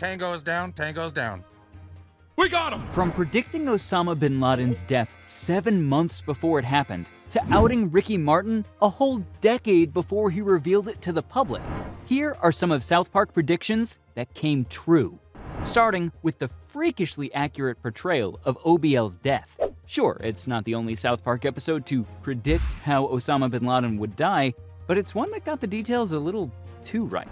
Tango's down, Tango's down. We got him! From predicting Osama bin Laden's death 7 months before it happened, to outing Ricky Martin a whole decade before he revealed it to the public, here are some of South Park predictions that came true. Starting with the freakishly accurate portrayal of OBL's death. Sure, it's not the only South Park episode to predict how Osama bin Laden would die, but it's one that got the details a little too right.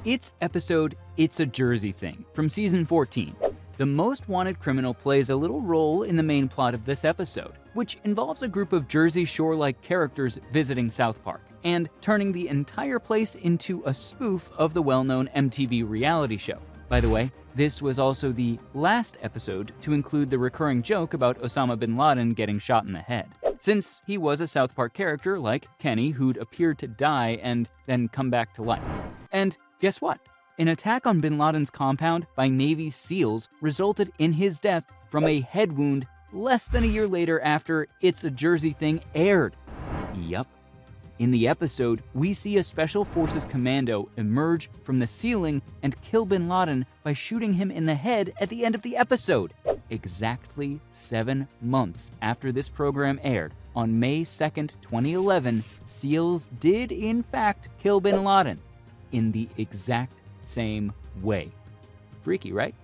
It's episode It's a Jersey Thing from season 14. The most wanted criminal plays a little role in the main plot of this episode, which involves a group of Jersey Shore-like characters visiting South Park and turning the entire place into a spoof of the well-known MTV reality show. By the way, this was also the last episode to include the recurring joke about Osama bin Laden getting shot in the head, since he was a South Park character like Kenny who'd appeared to die and then come back to life. And guess what? An attack on bin Laden's compound by Navy SEALs resulted in his death from a head wound less than a year later after It's a Jersey Thing aired. Yup. In the episode, we see a Special Forces commando emerge from the ceiling and kill bin Laden by shooting him in the head at the end of the episode. Exactly 7 months after this program aired, on May 2nd, 2011, SEALs did in fact kill bin Laden in the exact same way. Freaky, right?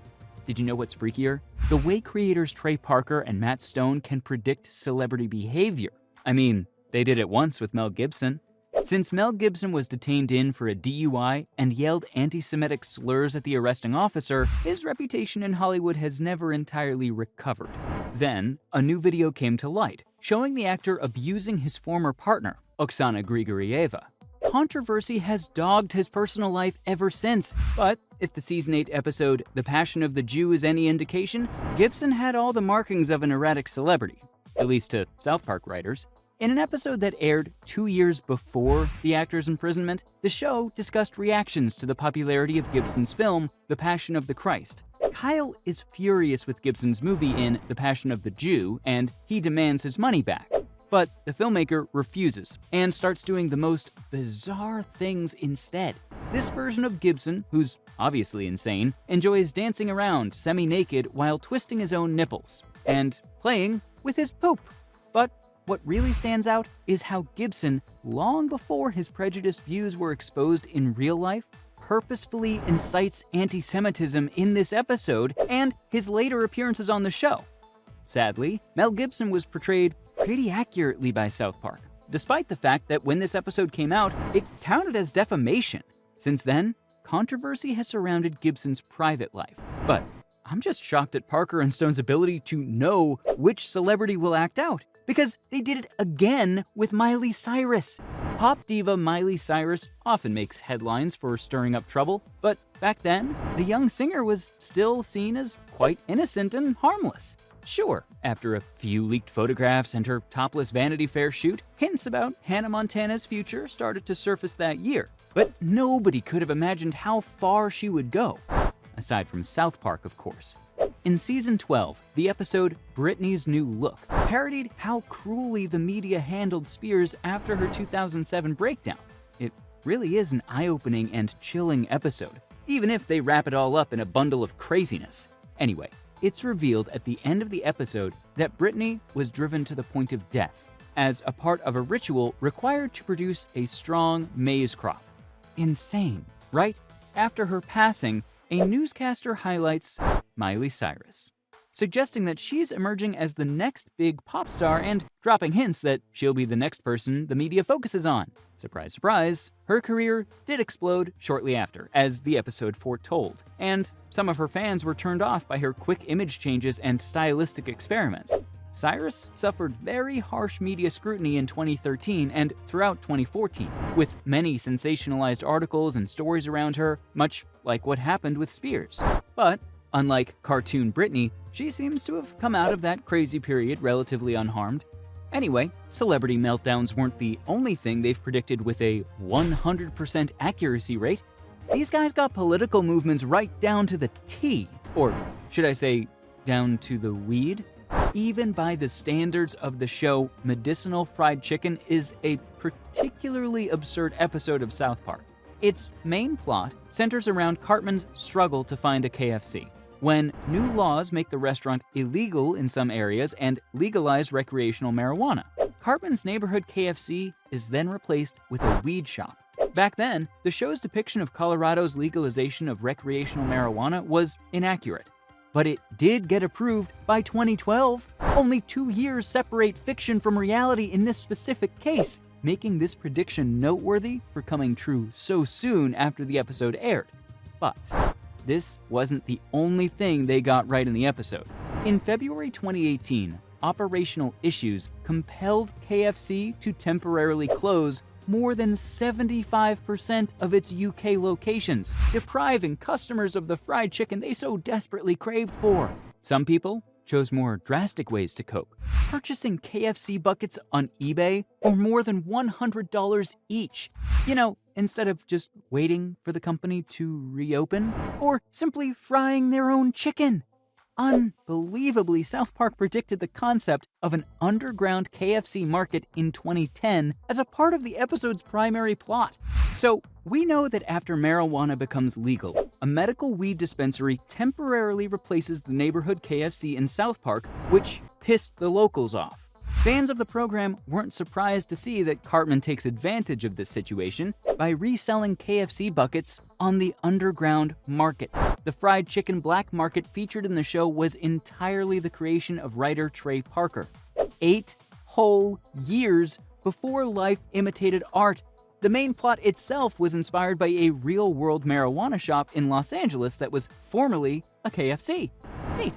Did you know what's freakier? The way creators Trey Parker and Matt Stone can predict celebrity behavior. I mean, they did it once with Mel Gibson. Since Mel Gibson was detained in for a DUI and yelled anti-Semitic slurs at the arresting officer, his reputation in Hollywood has never entirely recovered. Then, a new video came to light, showing the actor abusing his former partner, Oksana Grigorieva. Controversy has dogged his personal life ever since, but if the season 8 episode The Passion of the Jew is any indication, Gibson had all the markings of an erratic celebrity, at least to South Park writers. In an episode that aired 2 years before the actor's imprisonment, the show discussed reactions to the popularity of Gibson's film, The Passion of the Christ. Kyle is furious with Gibson's movie in The Passion of the Jew, and he demands his money back. But the filmmaker refuses and starts doing the most bizarre things instead. This version of Gibson, who's obviously insane, enjoys dancing around semi-naked while twisting his own nipples and playing with his poop. But what really stands out is how Gibson, long before his prejudiced views were exposed in real life, purposefully incites anti-Semitism in this episode and his later appearances on the show. Sadly, Mel Gibson was portrayed pretty accurately by South Park, despite the fact that when this episode came out, it counted as defamation. Since then, controversy has surrounded Gibson's private life. But I'm just shocked at Parker and Stone's ability to know which celebrity will act out, because they did it again with Miley Cyrus. Pop diva Miley Cyrus often makes headlines for stirring up trouble, but back then, the young singer was still seen as quite innocent and harmless. Sure, after a few leaked photographs and her topless Vanity Fair shoot, hints about Hannah Montana's future started to surface that year. But nobody could have imagined how far she would go. Aside from South Park, of course. In season 12, the episode Britney's New Look parodied how cruelly the media handled Spears after her 2007 breakdown. It really is an eye-opening and chilling episode, even if they wrap it all up in a bundle of craziness. Anyway, it's revealed at the end of the episode that Britney was driven to the point of death as a part of a ritual required to produce a strong maize crop. Insane, right? After her passing, a newscaster highlights Miley Cyrus, suggesting that she's emerging as the next big pop star and dropping hints that she'll be the next person the media focuses on. Surprise, surprise, her career did explode shortly after, as the episode foretold, and some of her fans were turned off by her quick image changes and stylistic experiments. Cyrus suffered very harsh media scrutiny in 2013 and throughout 2014, with many sensationalized articles and stories around her, much like what happened with Spears. But unlike cartoon Britney, she seems to have come out of that crazy period relatively unharmed. Anyway, celebrity meltdowns weren't the only thing they've predicted with a 100% accuracy rate. These guys got political movements right down to the T, or should I say, down to the weed? Even by the standards of the show, Medicinal Fried Chicken is a particularly absurd episode of South Park. Its main plot centers around Cartman's struggle to find a KFC, when new laws make the restaurant illegal in some areas and legalize recreational marijuana. Cartman's neighborhood KFC is then replaced with a weed shop. Back then, the show's depiction of Colorado's legalization of recreational marijuana was inaccurate. But it did get approved by 2012. Only 2 years separate fiction from reality in this specific case, making this prediction noteworthy for coming true so soon after the episode aired. But this wasn't the only thing they got right in the episode. In February 2018, operational issues compelled KFC to temporarily close more than 75% of its UK locations, depriving customers of the fried chicken they so desperately craved for. Some people chose more drastic ways to cope, purchasing KFC buckets on eBay for more than $100 each. Instead of just waiting for the company to reopen, or simply frying their own chicken. Unbelievably, South Park predicted the concept of an underground KFC market in 2010 as a part of the episode's primary plot. So, we know that after marijuana becomes legal, a medical weed dispensary temporarily replaces the neighborhood KFC in South Park, which pissed the locals off. Fans of the program weren't surprised to see that Cartman takes advantage of this situation by reselling KFC buckets on the underground market. The fried chicken black market featured in the show was entirely the creation of writer Trey Parker. 8 whole years before life imitated art. The main plot itself was inspired by a real-world marijuana shop in Los Angeles that was formerly a KFC. Neat.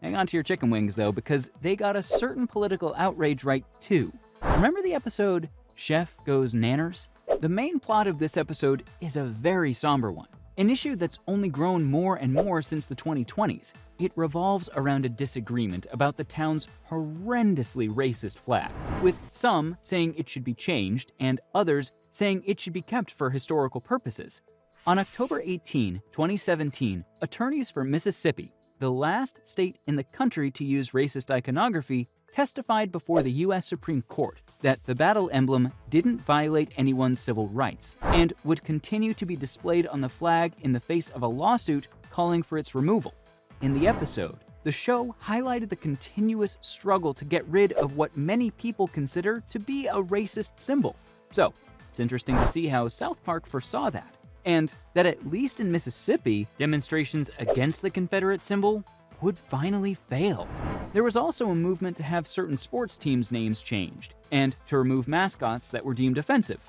Hang on to your chicken wings, though, because they got a certain political outrage right, too. Remember the episode Chef Goes Nanners? The main plot of this episode is a very somber one, an issue that's only grown more and more since the 2020s. It revolves around a disagreement about the town's horrendously racist flag, with some saying it should be changed and others saying it should be kept for historical purposes. On October 18, 2017, attorneys for Mississippi, the last state in the country to use racist iconography, testified before the U.S. Supreme Court that the battle emblem didn't violate anyone's civil rights and would continue to be displayed on the flag in the face of a lawsuit calling for its removal. In the episode, the show highlighted the continuous struggle to get rid of what many people consider to be a racist symbol. So, it's interesting to see how South Park foresaw that, and that at least in Mississippi, demonstrations against the Confederate symbol would finally fail. There was also a movement to have certain sports teams' names changed, and to remove mascots that were deemed offensive.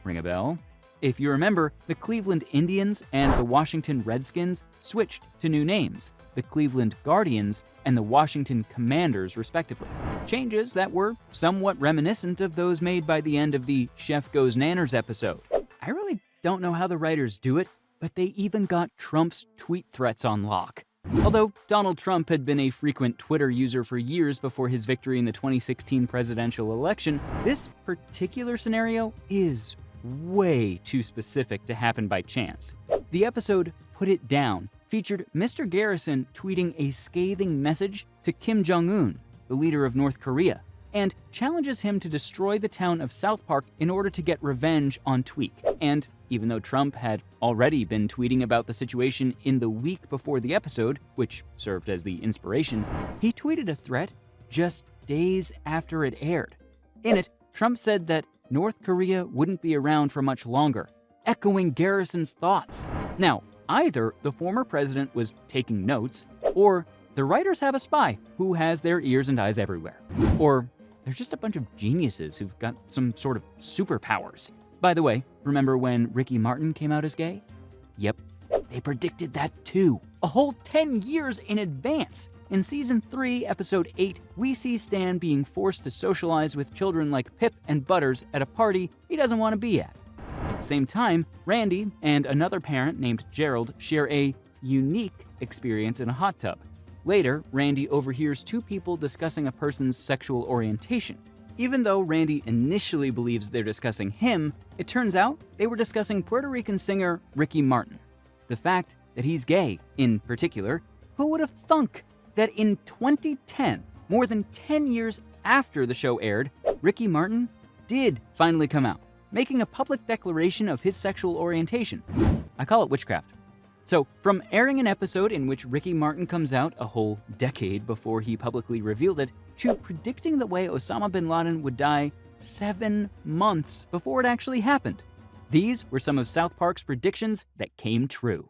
Ring a bell? If you remember, the Cleveland Indians and the Washington Redskins switched to new names, the Cleveland Guardians and the Washington Commanders, respectively. Changes that were somewhat reminiscent of those made by the end of the Chef Goes Nanners episode. I really don't know how the writers do it, but they even got Trump's tweet threats on lock. Although Donald Trump had been a frequent Twitter user for years before his victory in the 2016 presidential election, this particular scenario is way too specific to happen by chance. The episode Put It Down featured Mr. Garrison tweeting a scathing message to Kim Jong-un, the leader of North Korea, and challenges him to destroy the town of South Park in order to get revenge on Tweek. And even though Trump had already been tweeting about the situation in the week before the episode, which served as the inspiration, he tweeted a threat just days after it aired. In it, Trump said that North Korea wouldn't be around for much longer, echoing Garrison's thoughts. Now, either the former president was taking notes, or the writers have a spy who has their ears and eyes everywhere. Or they're just a bunch of geniuses who've got some sort of superpowers. By the way, remember when Ricky Martin came out as gay? Yep, they predicted that too, a whole 10 years in advance. In Season 3, Episode 8, we see Stan being forced to socialize with children like Pip and Butters at a party he doesn't want to be at. At the same time, Randy and another parent named Gerald share a unique experience in a hot tub. Later, Randy overhears two people discussing a person's sexual orientation. Even though Randy initially believes they're discussing him, it turns out they were discussing Puerto Rican singer Ricky Martin. The fact that he's gay, in particular, who would have thunk that in 2010, more than 10 years after the show aired, Ricky Martin did finally come out. making a public declaration of his sexual orientation. I call it witchcraft. So, from airing an episode in which Ricky Martin comes out a whole decade before he publicly revealed it, to predicting the way Osama bin Laden would die 7 months before it actually happened. These were some of South Park's predictions that came true.